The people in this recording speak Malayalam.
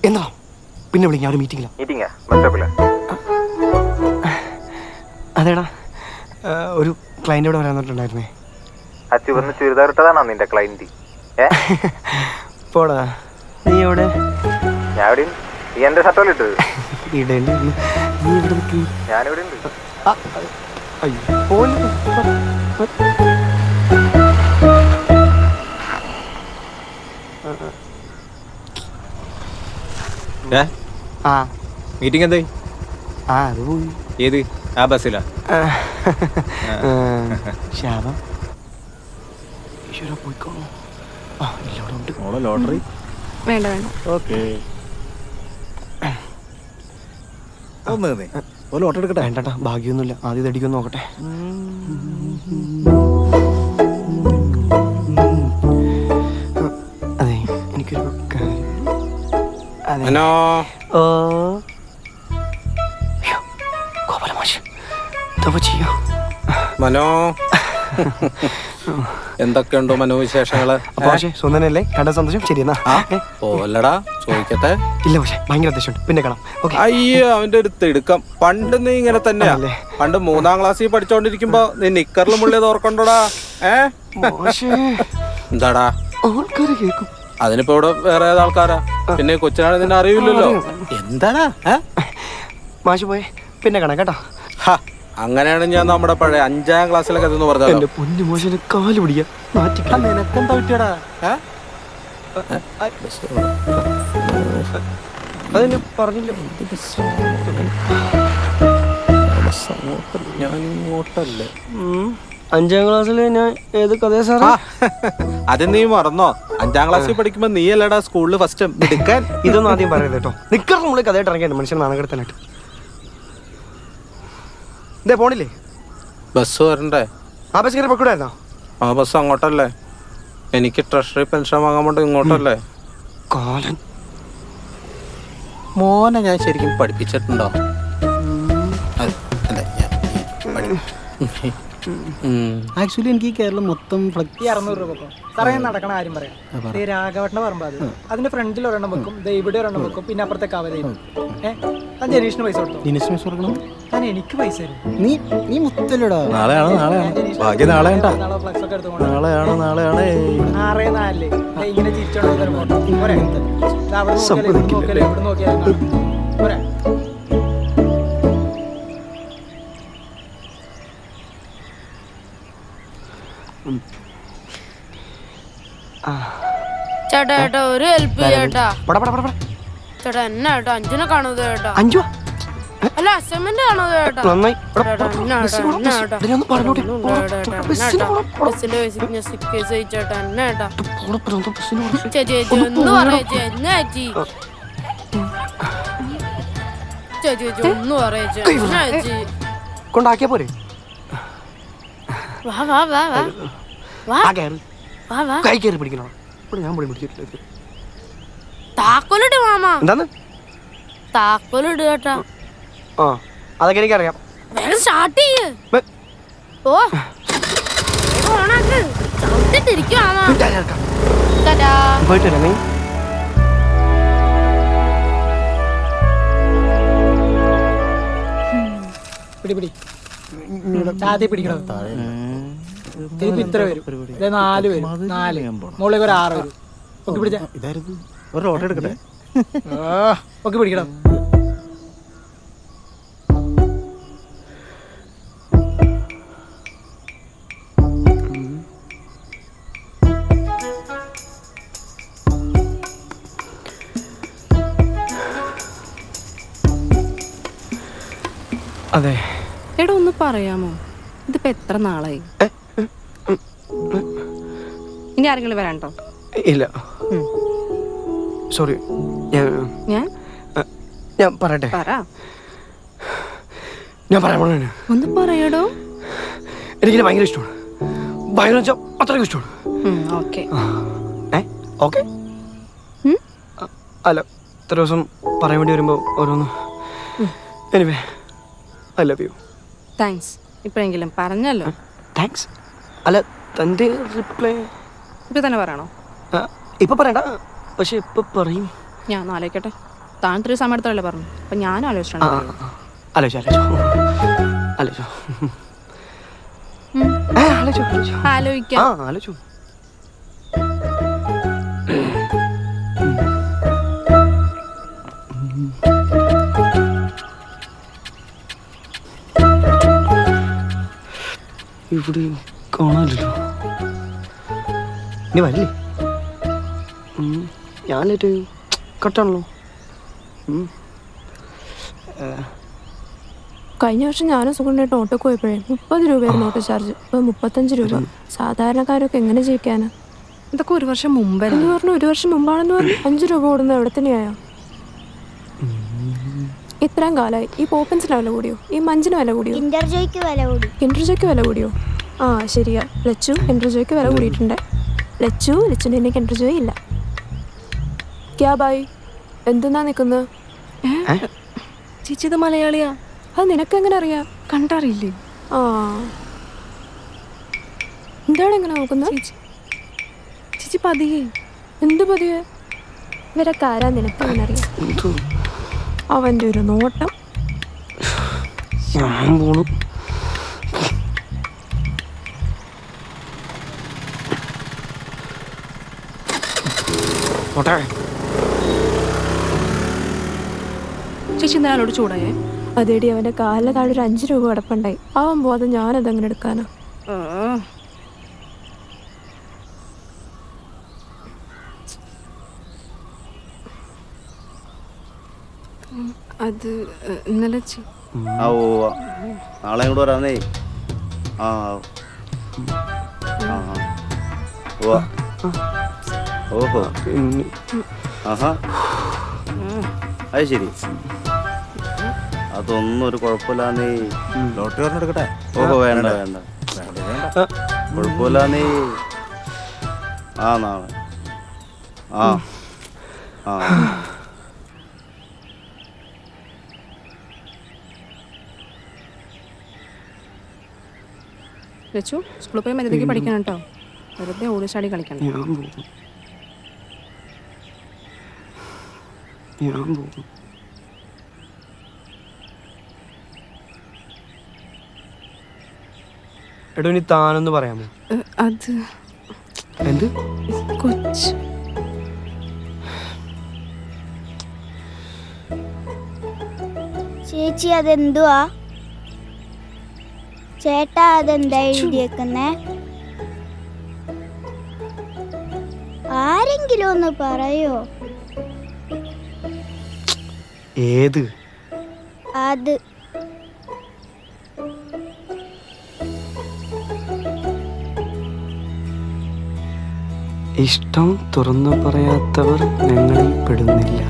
എന്താ പിന്നെ വിളിക്കാം, ഒരു മീറ്റിംഗിലാ. അതേടാ, ഒരു ക്ലയന്റ് ഇവിടെ വരാൻ പറഞ്ഞിട്ടുണ്ടായിരുന്നേ. ചുരിദാറിട്ടതാണോ നിന്റെ ക്ലയന്റ്? പോടാ, നീ എവിടെ? നീ എന്റെ ഷർട്ടല്ലേ ഇട്ടത്? ഇടേണ്ടി നീ ഇവിടെ നിൽക്കും. ഞാനിവിടെ ഉണ്ട്. അയ്യോ പോലെ മീറ്റിംഗ് എന്തായി? അത് പോയി. ഏത്? ആ ബസ്സിലാ? ശാപം ഈശ്വര പോയിക്കോളൂ. ലോട്ടറി വേണ്ട വേണ്ട. ഓക്കെ, ലോട്ടറി എടുക്കട്ടെ. വേണ്ടട്ടാ, ഭാഗ്യമൊന്നുമില്ല. ആദ്യം ഇതടിക്കൊന്ന് നോക്കട്ടെ. അതെ, എനിക്കൊരു കാര്യം. ഓ ഗോപാലമാഷ്, എന്താ ചെയ്യാ? മനോ, എന്തൊക്കെയുണ്ടോ മനോവിശേഷങ്ങള്? പക്ഷേ സുന്ദരനല്ലേ? കണ്ട സന്തോഷം. ശരിയെന്നാ പോലടാ, ചോദിക്കട്ടെ. ഇല്ല പക്ഷേ ഭയങ്കര അത്യാവശ്യമുണ്ട്, പിന്നെ കാണാം. അയ്യോ, അവന്റെ ഒരു തിടുക്കം. പണ്ട് നീ ഇങ്ങനെ തന്നെയാ. പണ്ട് 3ാം ക്ലാസ്സിൽ പഠിച്ചോണ്ടിരിക്കുമ്പോ നീ നിക്കറിൽ മുള്ളിയത് ഓർക്കണ്ടോടാ? എന്താടാ ആൾക്കാരെ കേൾക്കും. അതിനിപ്പോ ഇവിടെ വേറെ ഏത് ആൾക്കാരാ? പിന്നെ കൊച്ചിനാണ് നിന്നെ അറിയില്ലല്ലോ. എന്താടാ മാഷ് പോയെ, പിന്നെ കാണാം കേട്ടോ. അങ്ങനെയാണ് ഞാൻ നമ്മുടെ പഴയ 5ാം ക്ലാസ്സിലൊക്കെ എന്ന് പറഞ്ഞത്. എന്റെ പൊന്നു മോശന് കാല് പിടിക്കാം. നിനക്കെന്താ പറ്റിയടാ? അതെന്നെ പറഞ്ഞില്ല. ഞാൻ ഇങ്ങോട്ടല്ലേ? 5ാം ക്ലാസ്സിൽ ഞാൻ ഏത് കഥയാ സാറാ? അത് നീ മറന്നോ? 5ാം ക്ലാസ്സിൽ പഠിക്കുമ്പോ നീ അല്ലടാ സ്കൂളിൽ ഫസ്റ്റ് എടുക്കാൻ. ഇതൊന്നും ആദ്യം പറയരുത് കേട്ടോ. നിക്കർ നമ്മള് കഥയായിട്ട് ഇറങ്ങിയാണ് മനുഷ്യൻ നാണകെടുത്താനായിട്ട്. ഇതേ പോണില്ലേ? ബസ് വരണ്ടേ? ആ ബസ് കയറി പൊക്കൂടായിരുന്നോ? ആ ബസ് അങ്ങോട്ടല്ലേ? എനിക്ക് ട്രഷറി പെൻഷൻ വാങ്ങാൻ വേണ്ടി ഇങ്ങോട്ടല്ലേ? കാലൻ മോനെ ഞാൻ ശരിക്കും പഠിപ്പിച്ചിട്ടുണ്ടോ? ആക്ച്വലി എനിക്ക് ഈ കേരളം മൊത്തം 600 രൂപ സാറേ. ഞാൻ നടക്കണ കാര്യം പറയാം. രാഘവട്ടനെ പറമ്പ്, അത് അതിന്റെ ഫ്രണ്ടിൽ ഒരെണ്ണം വെക്കും, ഇവിടെ ഒരെണ്ണം വെക്കും, പിന്നെ അപ്പുറത്തെ കവലയും. ഞാൻ ജനീഷിന് പൈസ കൊടുത്തു. ഞാൻ എനിക്ക് പൈസ തരും. നീ മുത്തല്ലടാ. നാളെയാണ് ഭാഗ്യം. നാളെ ഫ്ലക്സ് ഒക്കെ എടുത്തുകൊണ്ട് നാളെയാണ് 6-4 ഇങ്ങനെ ചിരിച്ചോണ്ട് എവിടെ നോക്കിയാലും പോരാ. ചേട്ടാ ചേട്ടാ ഒരു ഹെൽപ്പ് ചേട്ടാ. ചേട്ടാ എന്നാ ചേട്ടാ, അഞ്ചിനെ കാണുന്നത് ചേട്ടാ. അഞ്ചു അല്ല അസൈൻമെന്റ് കാണുന്നത് ചേട്ടാ. ബസ്സിന്റെ പൈസ സ്റ്റിക്കേഴ്സ് ചേട്ടാ. എന്നാ ചേട്ടാ ചേച്ചി ഒന്ന് പറയാ ചേച്ചി. ചേച്ചി ഒന്ന് പറയാ ചേച്ചി. കൊണ്ടാക്കിയാ പോരെ? വാ വാ വാ വാ വാ വാ വാ. കൈ കയറി പിടിക്കണോ? ഞാൻ പൊടി പിടിച്ചിട്ടില്ല. താക്കോലിട്ട് മാമാ. എന്താണ് താക്കോലിട്ട് കേട്ടാ? ആ അതൊക്കെ എനിക്കറിയാം. വേഗം സ്റ്റാർട്ട് ചെയ്യ്. ഓ ഓണാക്ക്. ചവിട്ടിട്ടിരിക്കും മാമാ. പോയിട്ട് നീ പിടി ആദ്യം പിടിക്കണം. ഇത്ര വരും. 4 വരും. 4 മുകളിലേക്ക് ഒരു 6 വരും. ഒക്കെ പിടിച്ച ഒരു ഓട്ടോ എടുക്കട്ടെ. ഒക്കെ പിടിക്കണം. അതെ. എടാ ഒന്ന് പറയാമോ, ഇതിപ്പോ എത്ര നാളായി? ഇനി ആരെങ്കിലും വരാണ്ടോ? ഇല്ല സോറി. ഞാൻ പറയട്ടെ? ഞാൻ പറയാൻ പോണേ. ഒന്ന് പറയടോ. എനിക്കിത് ഭയങ്കര ഇഷ്ടമാണ്. ഭയങ്കര വെച്ചാൽ അത്രയ്ക്ക് ഇഷ്ടമാണ്. Okay okay. അല്ല, ഇത്ര ദിവസം പറയാൻ വേണ്ടി വരുമ്പോൾ ഓരോന്ന്. Anyway I love you. Thanks. ഇപ്പോഴെങ്കിലും പറഞ്ഞല്ലോ. താങ്ക്സ്. അല്ല, തൻ്റെ റിപ്ലൈ ഇപ്പൊ തന്നെ പറയണോ? ഇപ്പൊ പറയണ്ട, പക്ഷെ ഇപ്പൊ പറയും. ഞാൻ ആലോചിക്കട്ടെ. താൻ ഇത്രയും സമയം എടുത്തല്ലേ പറഞ്ഞു. അപ്പൊ ഞാൻ ആലോചിച്ചു. ആലോചിച്ചോ ആലോചിക്കാം. ആലോചിച്ചു. ഇവിടെ കാണാനില്ലല്ലോ. നീ വരില്ലേ? ഞാൻ ലേറ്റ് കട്ടാണല്ലോ. കഴിഞ്ഞ വർഷം ഞാനും സുഖമായിട്ട് ഓട്ടോക്ക് പോയപ്പോഴേ 30 രൂപയായിരുന്നു ഓട്ടോ ചാർജ്. ഇപ്പൊ 35 രൂപ. സാധാരണക്കാരൊക്കെ എങ്ങനെ ജീവിക്കാനാ? ഇതൊക്കെ ഒരു വർഷം മുമ്പേ എന്ന് പറഞ്ഞു. 1 വർഷം മുമ്പാണെന്ന് പറഞ്ഞു 5 രൂപ ഓടുന്നത് എവിടെ തന്നെയായോ? ഇത്രയും കാലമായി ഈ പോപ്പൻസിന് വില കൂടിയോ? ഈ മഞ്ചിന് വില കൂടിയോ? കിൻഡർജോയ്ക്ക് വില കൂടി. കിൻഡർജോയ്ക്ക് വില കൂടിയോ? ആ ശരിയാ, ലച്ചു കിൻഡർജോയ്ക്ക് വില കൂടിയിട്ടുണ്ട്. ലച്ചുൻ്റെ തന്നെ കിൻഡർജോയ് ഇല്ല. ക്യാ ബായ്, എന്തെന്നാ നിക്കുന്നത്? ചേച്ചി ഇത് മലയാളിയാ. അത് നിനക്കെങ്ങനെ അറിയാം? കണ്ടറിയില്ലേ? ആ എന്താണ് എങ്ങനെ നോക്കുന്നത്? ചേച്ചി പതിയെ. എന്ത് പതിയെ? ഇവരൊക്കെ ആരാ നിനക്കെങ്ങനെ അറിയാം? അവൻ്റെ ഒരു നോട്ടം. ഞാൻ പോണു. ചേച്ചി നേരോട് ചൂടായേ. അതേടി അവൻ്റെ കാലിലെ താഴെ ഒരു 5 രൂപ കിടപ്പുണ്ടായി. അവൻ പോകാതെ ഞാനതെങ്ങനെ എടുക്കാനാ? അത് ഇന്നലെ ആ ഓ നാളെ ഇങ്ങോട്ട് വരാന്നേ. ആ ഓ ഓഹോ ആഹാ അത് ശരി. അതൊന്നും ഒരു കുഴപ്പമില്ലാന്നേ. ലോട്ടറി ഒരെണ്ണം എടുക്കട്ടെ? ഓഹോ വേണ്ട വേണ്ട കുഴപ്പമില്ലാന്നേ. ആ നാളെ ആ ആ ലച്ചു സ്കൂളിൽ പോയി മര്യാദയ്ക്ക് പഠിക്കണം കേട്ടോ. വെറുതെ ഓടിച്ചാടി കളിക്കണം. ഞാൻ പോകും. എടോ ഇനി താനൊന്ന് പറയാമോ? അത് എന്ത് കൊച്ച് ചേച്ചി അതെന്തുവാ? ചേട്ടാ അതെന്താ എഴുതിയേക്കുന്നേ? ആരെങ്കിലും ഒന്ന് പറയോ? ഏത്? അത് ഇഷ്ടം തുറന്നു പറയാത്തവർ ഞങ്ങളിൽ പെടുന്നില്ല.